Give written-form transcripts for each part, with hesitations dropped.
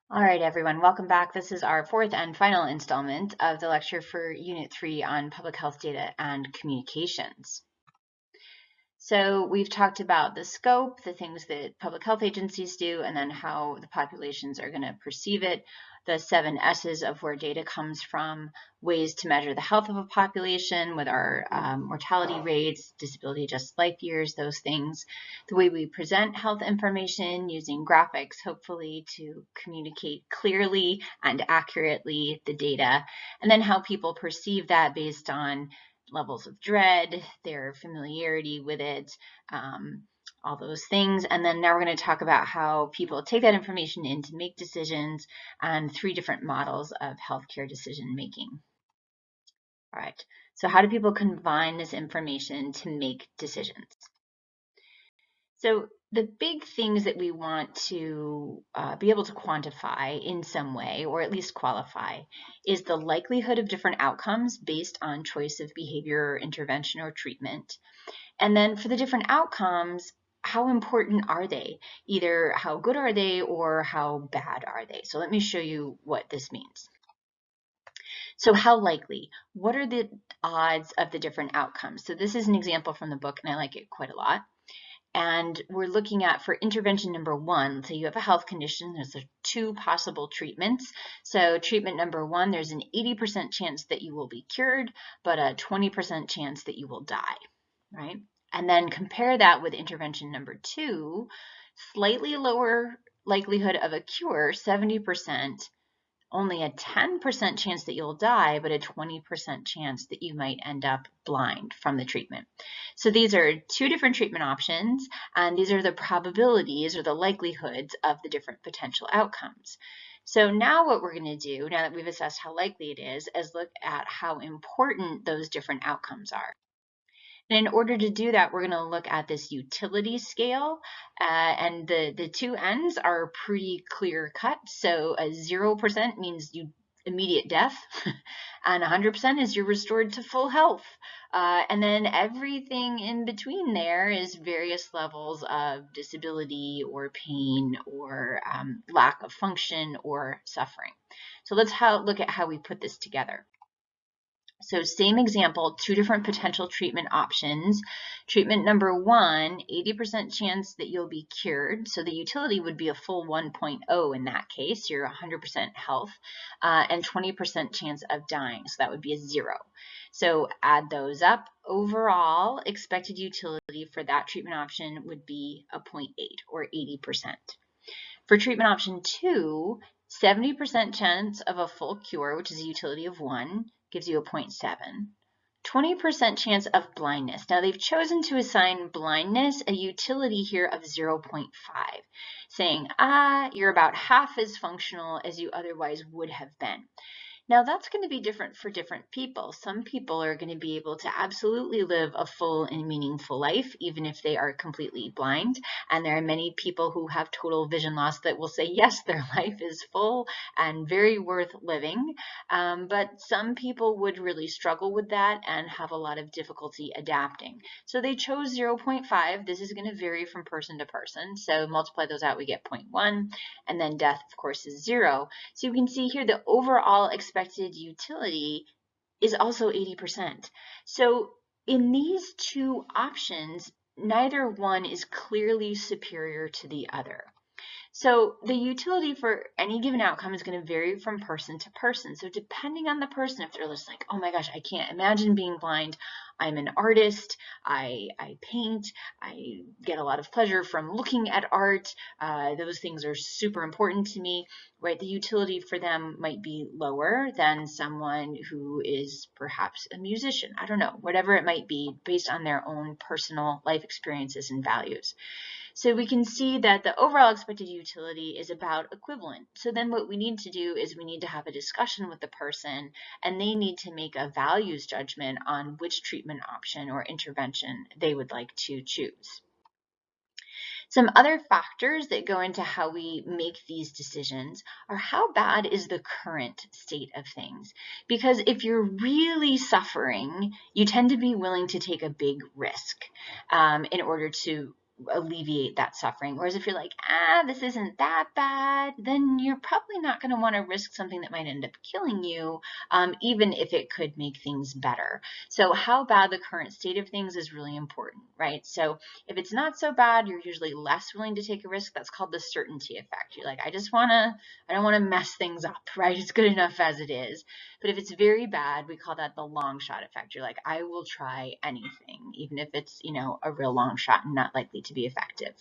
All right, everyone, welcome back. This is our fourth and final installment of the lecture for Unit 3 on Public Health Data and Communications. So we've talked about the scope, the things that public health agencies do, and then how the populations are going to perceive it, the 7 S's of where data comes from, ways to measure the health of a population with our mortality rates, disability adjusted life years, those things, the way we present health information using graphics, hopefully to communicate clearly and accurately the data, and then how people perceive that based on levels of dread, their familiarity with it, all those things. And then now we're going to talk about how people take that information in to make decisions and 3 different models of healthcare decision making. All right, so how do people combine this information to make decisions? So the big things that we want to be able to quantify in some way, or at least qualify, is the likelihood of different outcomes based on choice of behavior, intervention, or treatment. And then for the different outcomes, how important are they? Either how good are they or how bad are they? So let me show you what this means. So how likely? What are the odds of the different outcomes? So this is an example from the book, and I like it quite a lot. And we're looking at, for intervention number 1, so you have a health condition, there's 2 possible treatments. So treatment number 1, there's an 80% chance that you will be cured, but a 20% chance that you will die, right? And then compare that with intervention number 2, slightly lower likelihood of a cure, 70%, only a 10% chance that you'll die, but a 20% chance that you might end up blind from the treatment. So these are 2 different treatment options, and these are the probabilities or the likelihoods of the different potential outcomes. So now what we're going to do, now that we've assessed how likely it is look at how important those different outcomes are. And in order to do that, we're going to look at this utility scale, and the 2 ends are pretty clear cut. So a 0% means you immediate death, and 100% is you're restored to full health. And then everything in between there is various levels of disability or pain or lack of function or suffering. So let's look at how we put this together. So same example, 2 different potential treatment options. Treatment number 1, 80% chance that you'll be cured. So the utility would be a full 1.0 in that case. You're 100% health, and 20% chance of dying. So that would be a 0. So add those up. Overall, expected utility for that treatment option would be a 0.8 or 80%. For treatment option 2, 70% chance of a full cure, which is a utility of 1, gives you a 0.7. 20% chance of blindness. Now they've chosen to assign blindness a utility here of 0.5, saying, you're about half as functional as you otherwise would have been. Now that's going to be different for different people. Some people are going to be able to absolutely live a full and meaningful life, even if they are completely blind. And there are many people who have total vision loss that will say, yes, their life is full and very worth living. But some people would really struggle with that and have a lot of difficulty adapting. So they chose 0.5. This is going to vary from person to person. So multiply those out, we get 0.1. And then death, of course, is 0. So you can see here the overall expected utility is also 80%. So in these 2 options, neither one is clearly superior to the other. So the utility for any given outcome is going to vary from person to person. So depending on the person, if they're just like, oh my gosh, I can't imagine being blind. I'm an artist. I paint. I get a lot of pleasure from looking at art. Those things are super important to me, right? The utility for them might be lower than someone who is perhaps a musician. I don't know, whatever it might be based on their own personal life experiences and values. So we can see that the overall expected utility is about equivalent. So then what we need to do is we need to have a discussion with the person, and they need to make a values judgment on which treatment option or intervention they would like to choose. Some other factors that go into how we make these decisions are how bad is the current state of things. Because if you're really suffering, you tend to be willing to take a big risk in order to alleviate that suffering. Whereas if you're like, this isn't that bad, then you're probably not going to want to risk something that might end up killing you, even if it could make things better. So how bad the current state of things is really important, right? So if it's not so bad, you're usually less willing to take a risk. That's called the certainty effect. You're like, I don't want to mess things up, right? It's good enough as it is. But if it's very bad, we call that the long shot effect. You're like, I will try anything, even if it's, a real long shot and not likely to be effective.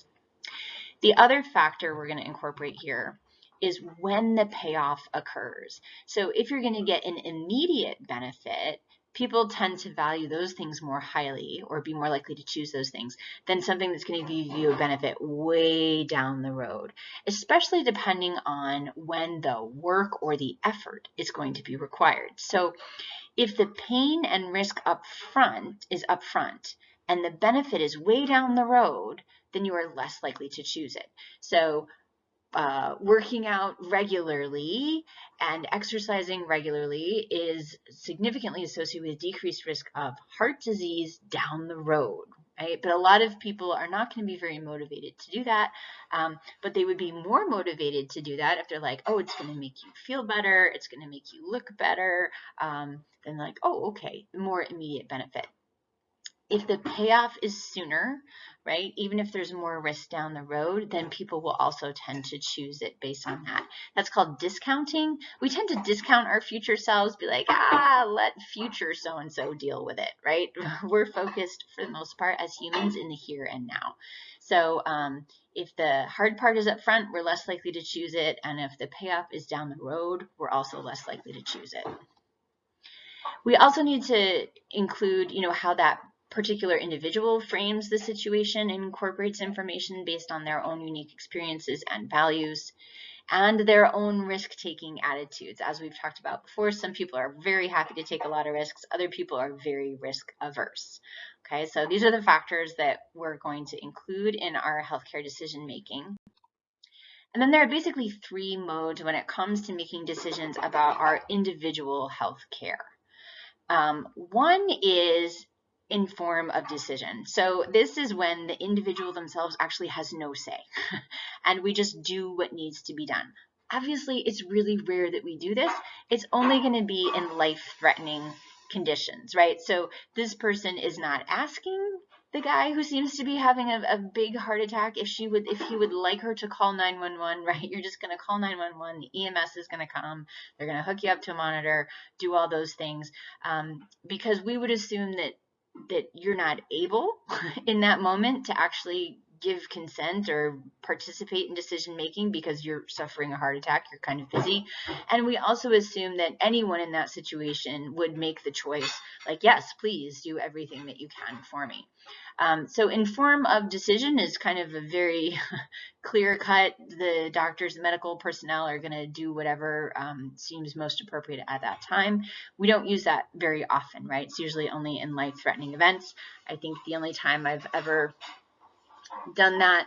The other factor we're going to incorporate here is when the payoff occurs. So if you're going to get an immediate benefit, people tend to value those things more highly or be more likely to choose those things than something that's going to give you a benefit way down the road, especially depending on when the work or the effort is going to be required. So if the pain and risk is upfront and the benefit is way down the road, then you are less likely to choose it. So working out regularly and exercising regularly is significantly associated with decreased risk of heart disease down the road, right? But a lot of people are not going to be very motivated to do that, but they would be more motivated to do that if they're like, oh, it's going to make you feel better, it's going to make you look better, then like, oh, okay, more immediate benefit. If the payoff is sooner, right, even if there's more risk down the road, then people will also tend to choose it based on that. That's called discounting. We tend to discount our future selves, be like, let future so-and-so deal with it, right? We're focused for the most part as humans in the here and now. So if the hard part is up front, we're less likely to choose it. And if the payoff is down the road, we're also less likely to choose it. We also need to include, how that particular individual frames the situation and incorporates information based on their own unique experiences and values and their own risk-taking attitudes. As we've talked about before, some people are very happy to take a lot of risks. Other people are very risk-averse. Okay, so these are the factors that we're going to include in our healthcare decision-making. And then there are basically 3 modes when it comes to making decisions about our individual healthcare. One is in form of decision. So this is when the individual themselves actually has no say and we just do what needs to be done. Obviously, it's really rare that we do this. It's only going to be in life-threatening conditions, right? So this person is not asking the guy who seems to be having a big heart attack if he would like her to call 911, right? You're just going to call 911. The EMS is going to come. They're going to hook you up to a monitor, do all those things, because we would assume that you're not able in that moment to actually give consent or participate in decision making because you're suffering a heart attack, you're kind of busy. And we also assume that anyone in that situation would make the choice like, yes, please do everything that you can for me. So in form of decision is kind of a very clear cut. The doctors, the medical personnel are going to do whatever seems most appropriate at that time. We don't use that very often, right? It's usually only in life-threatening events. I think the only time I've ever done that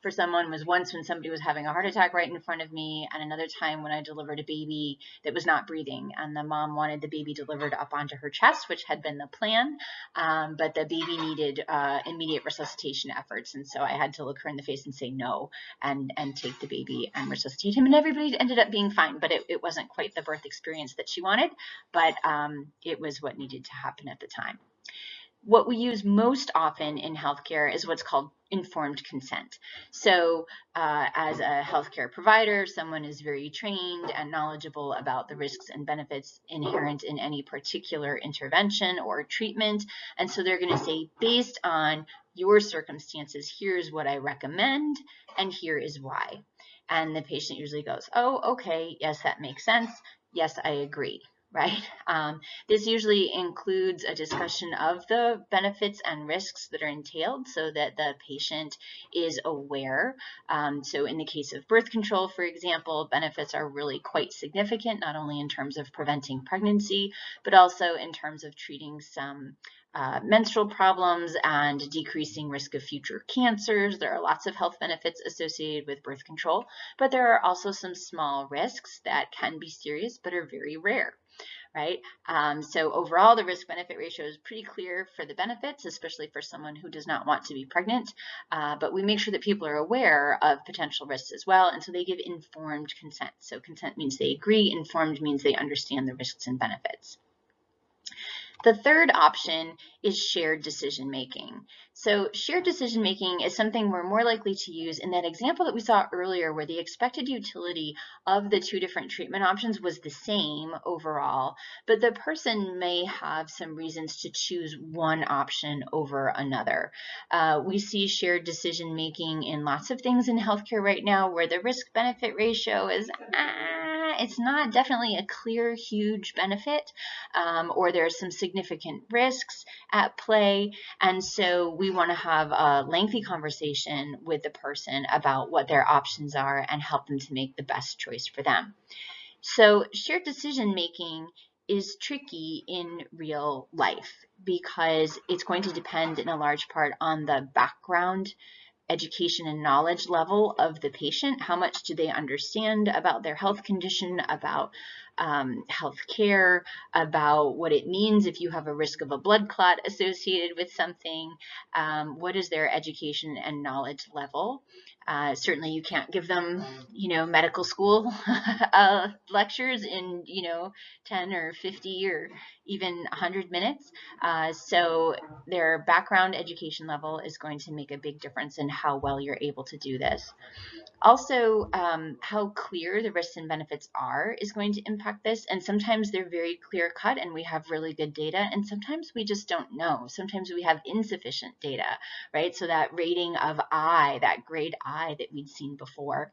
for someone was once when somebody was having a heart attack right in front of me, and another time when I delivered a baby that was not breathing, and the mom wanted the baby delivered up onto her chest, which had been the plan, but the baby needed immediate resuscitation efforts, and so I had to look her in the face and say no, and take the baby and resuscitate him, and everybody ended up being fine, but it wasn't quite the birth experience that she wanted, but it was what needed to happen at the time. What we use most often in healthcare is what's called informed consent. So as a healthcare provider, someone is very trained and knowledgeable about the risks and benefits inherent in any particular intervention or treatment. And so they're going to say, based on your circumstances, here's what I recommend, and here is why. And the patient usually goes, oh, okay, yes, that makes sense. Yes, I agree. Right? This usually includes a discussion of the benefits and risks that are entailed so that the patient is aware. So in the case of birth control, for example, benefits are really quite significant, not only in terms of preventing pregnancy, but also in terms of treating some menstrual problems and decreasing risk of future cancers. There are lots of health benefits associated with birth control, but there are also some small risks that can be serious but are very rare. right? So overall, the risk-benefit ratio is pretty clear for the benefits, especially for someone who does not want to be pregnant, but we make sure that people are aware of potential risks as well, and so they give informed consent. So consent means they agree, informed means they understand the risks and benefits. The third option is shared decision making. So shared decision making is something we're more likely to use in that example that we saw earlier where the expected utility of the two different treatment options was the same overall, but the person may have some reasons to choose one option over another. We see shared decision making in lots of things in healthcare right now where the risk-benefit ratio is it's not definitely a clear, huge benefit, or there's some significant risks at play. And so we want to have a lengthy conversation with the person about what their options are and help them to make the best choice for them. So shared decision making is tricky in real life because it's going to depend in a large part on the background, education and knowledge level of the patient. How much do they understand about their health condition, about health care, about what it means if you have a risk of a blood clot associated with something? What is their education and knowledge level? Certainly you can't give them, medical school lectures in, 10 or 50 or even 100 minutes. So their background education level is going to make a big difference in how well you're able to do this. Also, how clear the risks and benefits are is going to impact this. And sometimes they're very clear cut and we have really good data. And sometimes we just don't know. Sometimes we have insufficient data, right? So that rating of I, that grade I that we'd seen before.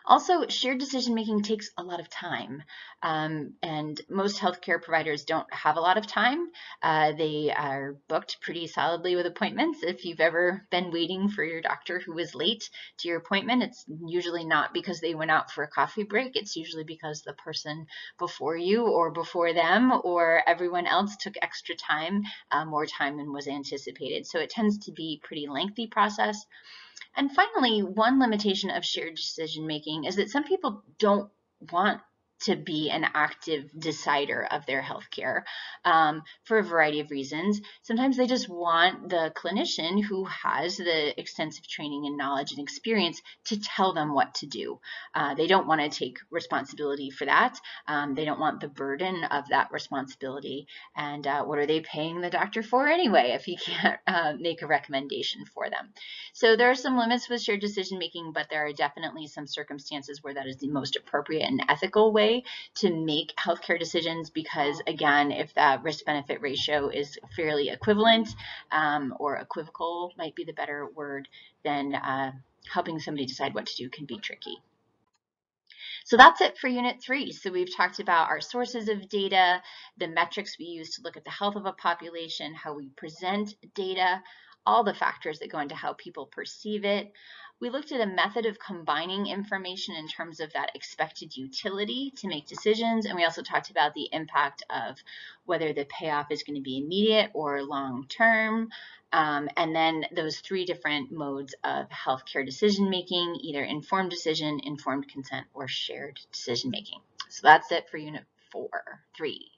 Also, shared decision-making takes a lot of time, and most healthcare providers don't have a lot of time. They are booked pretty solidly with appointments. If you've ever been waiting for your doctor who was late to your appointment, it's usually not because they went out for a coffee break. It's usually because the person before you or before them or everyone else took extra time, more time than was anticipated. So it tends to be a pretty lengthy process. And finally, one limitation of shared decision making is that some people don't want to be an active decider of their healthcare for a variety of reasons. Sometimes they just want the clinician who has the extensive training and knowledge and experience to tell them what to do. They don't want to take responsibility for that. They don't want the burden of that responsibility. And what are they paying the doctor for anyway if he can't make a recommendation for them? So there are some limits with shared decision making, but there are definitely some circumstances where that is the most appropriate and ethical way to make healthcare decisions, because again, if that risk-benefit ratio is fairly equivalent, or equivocal might be the better word, then helping somebody decide what to do can be tricky. So that's it for Unit 3. So we've talked about our sources of data, the metrics we use to look at the health of a population, how we present data, all the factors that go into how people perceive it. We looked at a method of combining information in terms of that expected utility to make decisions, and we also talked about the impact of whether the payoff is going to be immediate or long-term, and then those three different modes of healthcare decision-making, either informed decision, informed consent, or shared decision-making. So that's it for Unit 3.